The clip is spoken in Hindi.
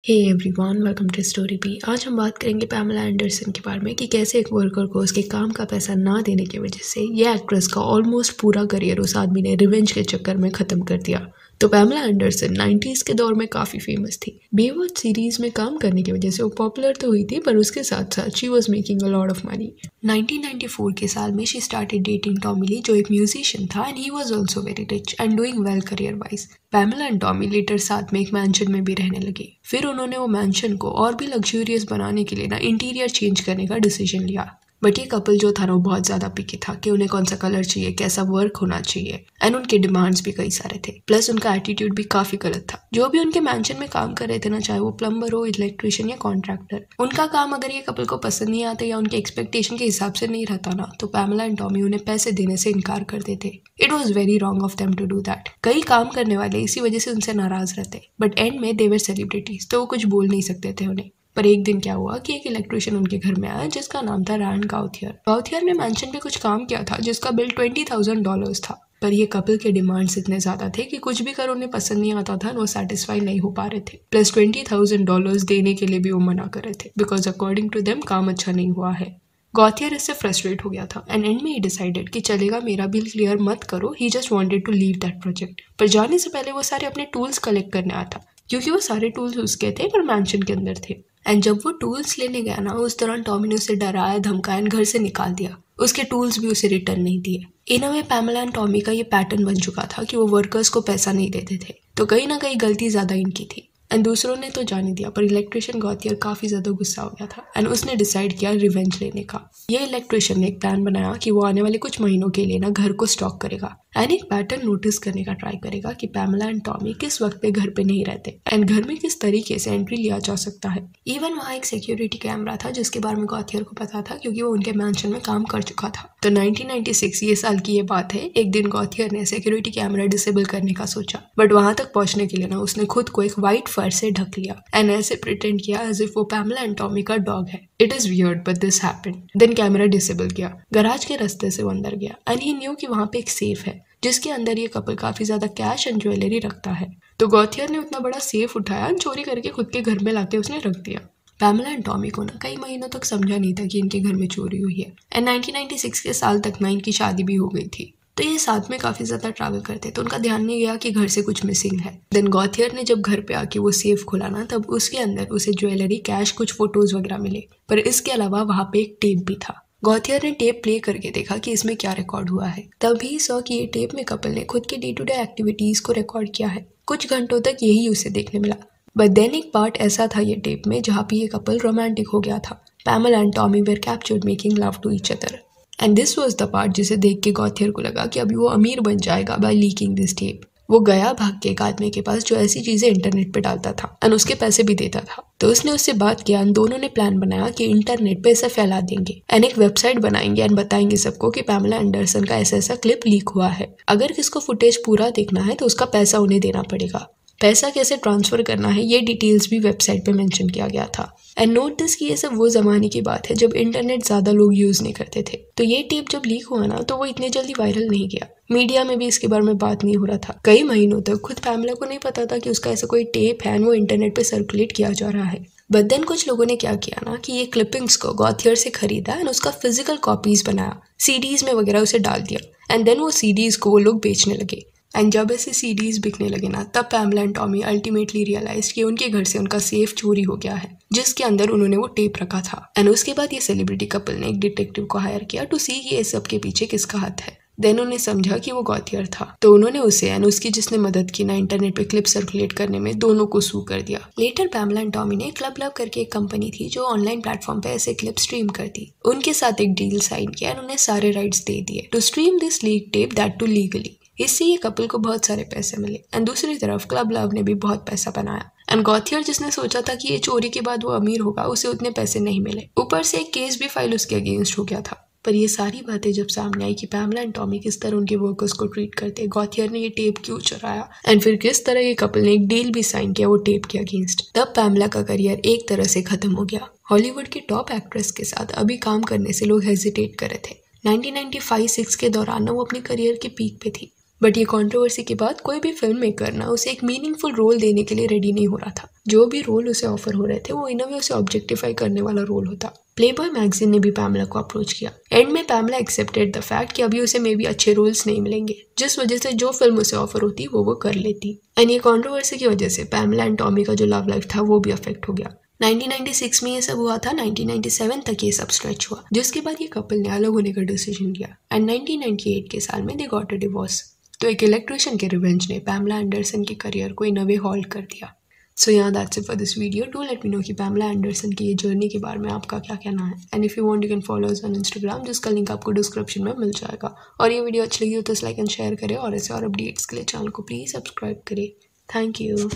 Hey everyone, welcome to story B. आज हम बात करेंगे पैमेला एंडरसन के बारे में कि कैसे एक वर्कर को उसके काम का पैसा ना देने की वजह से ये एक्ट्रेस का ऑलमोस्ट पूरा करियर उस आदमी ने रिवेंज के चक्कर में ख़त्म कर दिया। तो पैमेला एंडरसन 90s के दौर में काफ़ी फेमस थी। बेवॉच सीरीज में काम करने की वजह से वो पॉपुलर तो हुई थी, पर उसके साथ साथ she was making a lot of money. 1994 के साल में she started dating Tommy Lee, जो एक म्यूजिशियन था and he was also very rich and doing well career wise. Pamela and Tommy later साथ में एक मैंशन में भी रहने लगे। फिर उन्होंने वो मैंशन को और भी लग्जूरियस बनाने के लिए ना इंटीरियर चेंज करने का डिसीजन लिया। बट ये कपल जो था ना वो बहुत ज़्यादा पिकी था कि उन्हें कौन सा कलर चाहिए, कैसा वर्क होना चाहिए, एंड उनके डिमांड्स भी कई सारे थे। प्लस उनका एटीट्यूड भी काफ़ी गलत था। जो भी उनके मैंशन में काम कर रहे थे ना, चाहे वो प्लम्बर हो, इलेक्ट्रिशियन या कॉन्ट्रैक्टर, उनका काम अगर ये कपल को पसंद नहीं आता या उनके एक्सपेक्टेशन के हिसाब से नहीं रहता ना, तो पैमेला एंड टॉमी उन्हें पैसे देने से इनकार कर देते। It was very wrong of them to do that. कई काम करने वाले इसी वजह से उनसे नाराज रहते, बट एंड में दे वर सेलिब्रिटीज, तो वो कुछ बोल नहीं सकते थे उन्हें। पर एक दिन क्या हुआ कि एक इलेक्ट्रिशियन उनके घर में आया जिसका नाम था रैंड गाउथियर। गाउथियर ने मैंशन पे कुछ काम किया था जिसका बिल $20,000 था। पर ये कपल के डिमांड्स इतने ज्यादा थे कि कुछ भी कर उन्हें पसंद नहीं आता था, वो सेटिस्फाई नहीं हो पा रहे थे। प्लस $20,000 देने के लिए भी वो मना कर रहे थे, बिकॉज अकॉर्डिंग टू देम काम अच्छा नहीं हुआ है। गॉथियर इससे फ्रस्ट्रेट हो गया था एंड एंड में ही डिसाइडेड कि चलेगा, मेरा बिल क्लियर मत करो। He just wanted to leave that project. पर जाने से पहले वो सारे अपने टूल्स कलेक्ट करने आया था, क्योंकि वो सारे टूल्स उसके थे पर मैंशन के अंदर थे। एंड जब वो टूल्स लेने गया ना, उस दौरान टॉमी ने उसे डराया, धमकाया, घर से निकाल दिया। उसके टूल्स भी उसे रिटर्न नहीं दिए। इन अ वे पैमेला एंड टॉमी का ये पैटर्न बन चुका था कि वो वर्कर्स को पैसा नहीं देते थे, तो कहीं ना कहीं गलती ज्यादा इनकी थी। एंड दूसरों ने तो जाने दिया, पर इलेक्ट्रिशियन गॉथियर काफी ज्यादा गुस्सा हो गया था एंड उसने डिसाइड किया रिवेंज लेने का। ये इलेक्ट्रिशियन ने एक प्लान बनाया कि वो आने वाले कुछ महीनों के लिए ना घर को स्टॉक करेगा एंड एक पैटर्न नोटिस करने का ट्राई करेगा कि पैमेला एंड टॉमी किस वक्त पे घर पे नहीं रहते एंड घर में किस तरीके से एंट्री लिया जा सकता है। इवन वहाँ एक सिक्योरिटी कैमरा था जिसके बारे में गॉथियर को पता था, क्योंकि वो उनके मैंशन में काम कर चुका था। तो 1996 ये साल की ये बात है। एक दिन गॉथियर ने सिक्योरिटी कैमरा डिसेबल करने का सोचा, बट वहां तक पहुंचने के लिए ना उसने खुद को एक व्हाइट फर से ढक लिया एंड ऐसे प्रिटेंड किया एज इफ वो पैमेला एंड टॉमी का डॉग है। It is weird but this happened. Then camera disable किया, गराज के रास्ते से वो अंदर गया एंड ही न्यू कि वहां पे एक सेफ है जिसके अंदर ये कपल काफी ज्यादा कैश एंड ज्वेलरी रखता है। तो गॉथियर ने उतना बड़ा सेफ उठाया, चोरी करके खुद के घर में लाके उसने रख दिया। पैमेला एंड टॉमी को ना कई महीनों तक समझा नहीं था कि इनके घर में चोरी हुई है एंड 1996 के साल तक ना इनकी शादी भी हो गई थी। तो ये साथ में काफी ज्यादा ट्रैवल करते, तो उनका ध्यान नहीं गया कि घर से कुछ मिसिंग है। देन गॉथियर ने जब घर पे आके वो सेफ खोला ना, तब उसके अंदर उसे ज्वेलरी, कैश, कुछ फोटोज वगैरह मिले, पर इसके अलावा वहां पे एक टेप भी था। गॉथियर ने टेप प्ले करके देखा कि इसमें क्या रिकॉर्ड हुआ है। तभी सॉ कि ये टेप में कपल ने खुद के डे टू डे एक्टिविटीज को रिकॉर्ड किया है। कुछ घंटों तक यही उसे देखने मिला, बट देन एक पार्ट ऐसा था ये टेप में जहाँ पे ये कपल रोमांटिक हो गया था। Pamela and Tommy were captured making love to each other and this was the part जिसे देख के गॉथियर को लगा कि अभी वो अमीर बन जाएगा बाय लीकिंग दिस टेप। वो गया भाग के एक आदमी के पास जो ऐसी चीजें इंटरनेट पे डालता था एंड उसके पैसे भी देता था। तो उसने उससे बात किया एंड दोनों ने प्लान बनाया कि इंटरनेट पे इसे फैला देंगे एंड एक वेबसाइट बनाएंगे एंड बताएंगे सबको कि पैमेला एंडरसन का ऐसा ऐसा क्लिप लीक हुआ है। अगर किसको फुटेज पूरा देखना है तो उसका पैसा उन्हें देना पड़ेगा। पैसा कैसे ट्रांसफर करना है ये डिटेल्स भी वेबसाइट पे मेंशन किया गया था। एंड नोटिस कि ये सब वो जमाने की बात है जब इंटरनेट ज्यादा लोग यूज नहीं करते थे। तो ये टेप जब लीक हुआ ना, तो वो इतने जल्दी वायरल नहीं गया। मीडिया में भी इसके बारे में बात नहीं हो रहा था। कई महीनों तक खुद पैमेला को नहीं पता था कि उसका ऐसा कोई टेप है, वो इंटरनेट पे सर्कुलेट किया जा रहा है। बट देन कुछ लोगों ने क्या किया ना कि ये क्लिपिंग्स को गॉथियर से खरीदा एंड उसका फिजिकल कॉपीज बनाया, सीडीज में वगैरह उसे डाल दिया एंड देन वो सीडीज को वो लोग बेचने लगे। एंड जब ऐसे सीडीज बिकने लगे ना, तब Pamela and Tommy ultimately realise कि उनके घर से उनका सेफ चोरी हो गया है जिसके अंदर उन्होंने वो टेप रखा था। एंड उसके बाद ये सेलिब्रिटी कपल ने एक डिटेक्टिव को हायर किया टू सी कि इस सब के पीछे किसका हाथ है। देन उन्हें समझा कि वो गॉथियर था, तो उन्होंने उसे एंड उसकी जिसने मदद की ना इंटरनेट पे क्लिप सर्कुलेट करने में, दोनों को सू कर दिया। लेटर पैमेला एंड टॉमी ने क्लब लव करके एक कंपनी थी जो ऑनलाइन प्लेटफॉर्म पे ऐसे क्लिप स्ट्रीम करती, उनके साथ एक डील साइन किया एंड उन्हें सारे राइट्स दे दिए to stream this leak tape, that too legally. इससे ये कपल को बहुत सारे पैसे मिले एंड दूसरी तरफ क्लब लव ने भी बहुत पैसा बनाया। एंड गॉथियर जिसने सोचा था कि ये चोरी के बाद वो अमीर होगा, उसे उतने पैसे नहीं मिले। ऊपर से एक केस भी फाइल उसके अगेंस्ट हो गया था। पर ये सारी बातें जब सामने आई कि पैमेला एंड टॉमी किस तरह उनके वर्कर्स को ट्रीट करते, गॉथियर ने ये टेप क्यों चुराया एंड फिर किस तरह ये कपल ने एक डील भी साइन किया वो टेप के अगेंस्ट, तब पैमेला का करियर एक तरह से खत्म हो गया। हॉलीवुड की टॉप एक्ट्रेस के साथ अभी काम करने से लोग हेजिटेट कर रहे थे। 1995-6 के दौरान वो अपने करियर के पीक पे थी। बट ये कंट्रोवर्सी के बाद कोई भी फिल्म मेकर ना उसे एक मीनिंगफुल रोल देने के लिए रेडी नहीं हो रहा था। जो भी रोल उसे ऑफर हो रहे थे वो इन अ वे उसे ऑब्जेक्टिफाई करने वाला रोल होता। प्लेबॉय मैगजीन ने भी पैमला को अप्रोच किया। एंड में पैमला एक्सेप्टेड द फैक्ट कि अभी उसे मे बी अच्छे रोल्स नहीं मिलेंगे, जिस वजह से जो फिल्म उसे ऑफर होती वो कर लेती। एंड ये कंट्रोवर्सी की वजह से पैमला एंड टॉमी का जो लव लाइफ था वो भी अफेक्ट हो गया। 1996 में ये सब हुआ था, 1997 तक ये सब स्ट्रेच हुआ, जिसके बाद ये कपल ने अलग होने का डिसीजन लिया। एंड 1998 के साल में दे गॉट अ डिवोर्स। तो एक इलेक्ट्रिशियन के रिवेंज ने पैमला एंडरसन के करियर को इन अ वे हॉल्ट कर दिया। सो यहाँ that's it for this video. Do let me know कि पैमला एंडरसन की ये जर्नी के बारे में आपका क्या कहना है। And if you want you can follow us on Instagram, जिसका लिंक आपको डिस्क्रिप्शन में मिल जाएगा। और ये वीडियो अच्छी लगी हो तो लाइक एंड शेयर करें, और ऐसे और अपडेट्स के लिए चैनल को प्लीज़ सब्सक्राइब करें। Thank you.